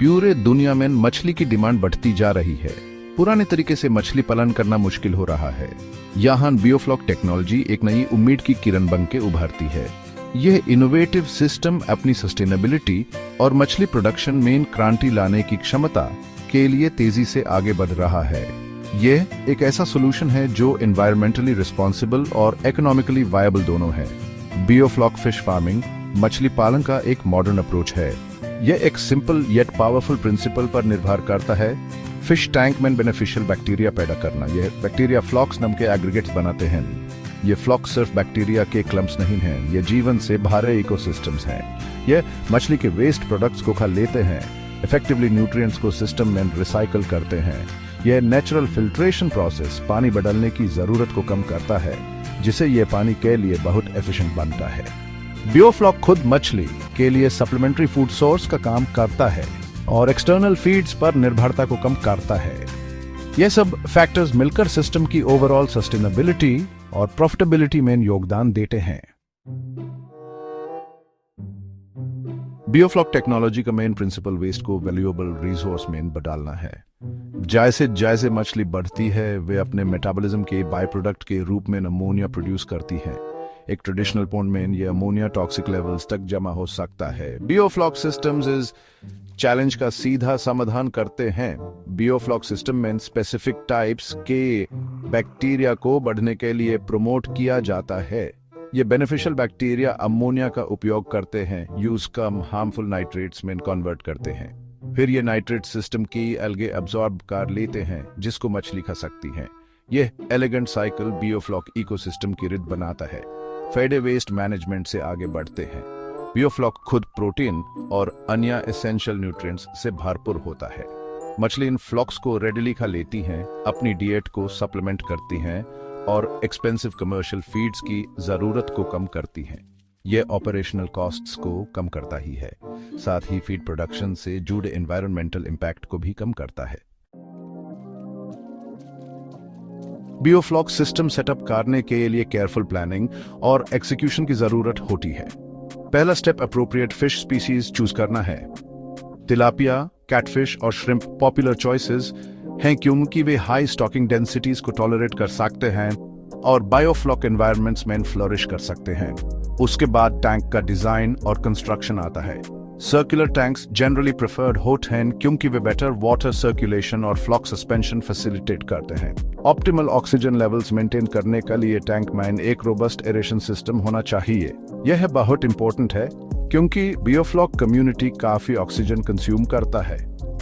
पूरे दुनिया में मछली की डिमांड बढ़ती जा रही है। पुराने तरीके से मछली पालन करना मुश्किल हो रहा है। यहाँ बियोफ्लॉक टेक्नोलॉजी एक नई उम्मीद की किरण बन के उभरती है। यह इनोवेटिव सिस्टम अपनी सस्टेनेबिलिटी और मछली प्रोडक्शन में क्रांति लाने की क्षमता के लिए तेजी से आगे बढ़ रहा है। यह एक ऐसा सोल्यूशन है जो एनवायरमेंटली रिस्पॉन्सिबल और इकोनॉमिकली वायबल दोनों है। बियोफ्लॉक फिश फार्मिंग मछली पालन का एक मॉडर्न अप्रोच है। यह एक सिंपल येट पावरफुल प्रिंसिपल पर निर्भर करता है। फिश टैंक में बेनिफिशियल बैक्टीरिया पैदा करना। यह बैक्टीरिया फ्लॉक्स नाम के एग्रीगेट्स बनाते हैं। ये फ्लॉक्स सिर्फ बैक्टीरिया के क्लम्प्स नहीं हैं, ये जीवन से भरे इकोसिस्टम्स हैं। यह मछली के वेस्ट प्रोडक्ट्स को खा लेते हैं, इफेक्टिवली न्यूट्रिएंट्स को सिस्टम में रिसाइकल करते हैं। यह नेचुरल फिल्ट्रेशन प्रोसेस पानी बदलने की जरूरत को कम करता है, जिससे यह पानी के लिए बहुत एफिशिएंट बनता है। बियोफ्लॉक खुद मछली के लिए सप्लीमेंट्री फूड सोर्स का काम करता है और एक्सटर्नल फीड्स पर निर्भरता को कम करता है। यह सब फैक्टर्स मिलकर सिस्टम की ओवरऑल सस्टेनेबिलिटी और प्रॉफिटेबिलिटी में योगदान देते हैं। बियोफ्लॉक टेक्नोलॉजी का मेन प्रिंसिपल वेस्ट को वैल्यूएबल रिसोर्स में बदलना है। जैसे जैसे मछली बढ़ती है वे अपने मेटाबॉलिज्म के बाय प्रोडक्ट के रूप में अमोनिया प्रोड्यूस करती है। एक ट्रेडिशनल पॉन्ड में ये अमोनिया टॉक्सिक लेवल्स तक जमा हो सकता है। बियोफ्लॉक सिस्टम्स इस चैलेंज का सीधा समाधान करते हैं। बियोफ्लॉक सिस्टम में स्पेसिफिक टाइप्स के बैक्टीरिया को बढ़ने के लिए प्रमोट किया जाता है। ये बेनिफिशियल बैक्टीरिया अमोनिया का उपयोग करते हैं, यूज कम हार्मफुल नाइट्रेट्स में कन्वर्ट करते हैं। फिर ये नाइट्रेट सिस्टम की एल्गे अब्सॉर्ब कर लेते हैं, जिसको मछली खा सकती है। यह एलिगेंट साइकिल बियोफ्लॉक इकोसिस्टम की रिद बनाता है। फेडे वेस्ट मैनेजमेंट से आगे बढ़ते हैं। बियोफ्लॉक खुद प्रोटीन और अन्य एसेंशियल न्यूट्रिएंट्स से भरपूर होता है। मछली इन फ्लॉक्स को रेडिली खा लेती हैं, अपनी डाइट को सप्लीमेंट करती हैं और एक्सपेंसिव कमर्शियल फीड्स की जरूरत को कम करती हैं। यह ऑपरेशनल कॉस्ट्स को कम करता ही है, साथ ही फीड प्रोडक्शन से जुड़े एनवायरमेंटल इंपैक्ट को भी कम करता है। बियोफ्लॉक सिस्टम सेटअप करने के लिए केयरफुल प्लानिंग और एग्जीक्यूशन की जरूरत होती है। पहला step appropriate fish species choose करना है। तिलापिया, कैटफिश और श्रिम्प पॉपुलर चॉइसेस हैं क्योंकि वे हाई स्टॉकिंग डेंसिटीज को टॉलरेट कर सकते हैं और बायोफ्लॉक एनवायरनमेंट्स में फ्लोरिश कर सकते हैं। उसके बाद टैंक का डिजाइन और कंस्ट्रक्शन आता है। सर्कुलर टैंक्स जनरली प्रेफर्ड होते हैं क्योंकि वे बेटर वाटर सर्कुलेशन और फ्लॉक सस्पेंशन फैसिलिटेट करते हैं। ऑप्टिमल ऑक्सीजन लेवल्स मेंटेन करने के लिए टैंक में एक रोबस्ट एरेशन सिस्टम होना चाहिए। यह बहुत इंपॉर्टेंट है क्योंकि बियोफ्लॉक कम्युनिटी काफी ऑक्सीजन कंज्यूम करता है।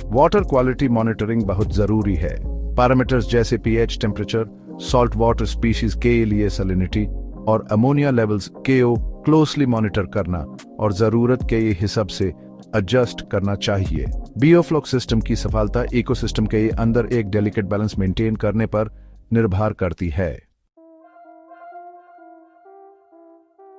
वाटर क्वालिटी मॉनिटरिंग बहुत जरूरी है। पैरामीटर्स जैसे pH, temperature, salt water species के लिए सैलिनिटी और अमोनिया लेवल्स को क्लोजली मॉनिटर करना और जरूरत के हिसाब से एडजस्ट करना चाहिए। बियोफ्लॉक सिस्टम की सफलता इकोसिस्टम के अंदर एक डेलिकेट बैलेंस मेंटेन करने पर निर्भर करती है।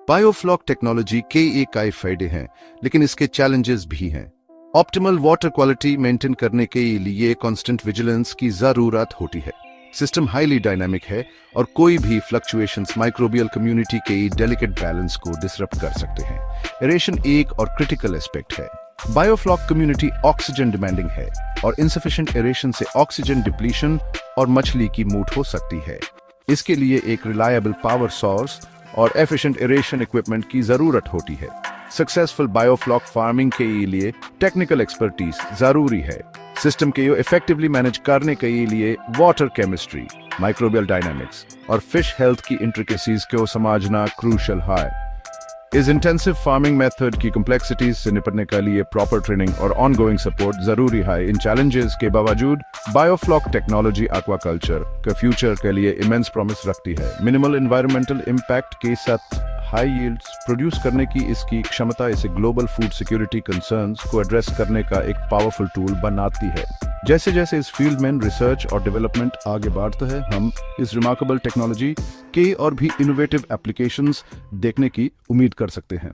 बायोफ्लॉक टेक्नोलॉजी के कई फायदे हैं, लेकिन इसके चैलेंजेस भी हैं। ऑप्टिमल वाटर क्वालिटी मेंटेन करने के लिए कांस्टेंट विजिलेंस की जरूरत होती है। सिस्टम हाईली डायनामिक है और कोई भी फ्लक्चुएशंस माइक्रोबियल कम्युनिटी के डेलिकेट बैलेंस को डिसरप्ट कर सकते हैं। एरेशन एक और क्रिटिकल एस्पेक्ट है। बायोफ्लॉक कम्युनिटी ऑक्सीजन डिमांडिंग है और इनसफिशिएंट एरेशन से ऑक्सीजन डिप्लीशन और मछली की मौत हो सकती है। इसके लिए एक रिलायबल पावर सोर्स और एफिशिएंट एरेशन इक्विपमेंट की जरूरत होती है। सक्सेसफुल बायोफ्लॉक फार्मिंग के लिए टेक्निकल एक्सपर्टीज जरूरी है। सिस्टम के इफेक्टिवली मैनेज करने के लिए वाटर केमिस्ट्री, माइक्रोबियल डायनामिक्स और फिश हेल्थ की इंट्रिकेसीज को समझना क्रूशियल है। इस इंटेंसिव फार्मिंग मेथड की कॉम्प्लेक्सिटीज से निपटने के लिए प्रॉपर ट्रेनिंग और ऑनगोइंग सपोर्ट जरूरी है। इन चैलेंजेस के बावजूद बायोफ्लॉक टेक्नोलॉजी एक्वाकल्चर का फ्यूचर के लिए इमेंस प्रॉमिस रखती है। मिनिमल एनवायरमेंटल इम्पैक्ट के साथ हाई यील्ड्स प्रोड्यूस करने की इसकी क्षमता इसे ग्लोबल फूड सिक्योरिटी कंसर्न्स को एड्रेस करने का एक पावरफुल टूल बनाती है। जैसे जैसे इस फील्ड में रिसर्च और डेवलपमेंट आगे बढ़ता है, हम इस रिमार्केबल टेक्नोलॉजी के और भी इनोवेटिव एप्लीकेशंस देखने की उम्मीद कर सकते हैं।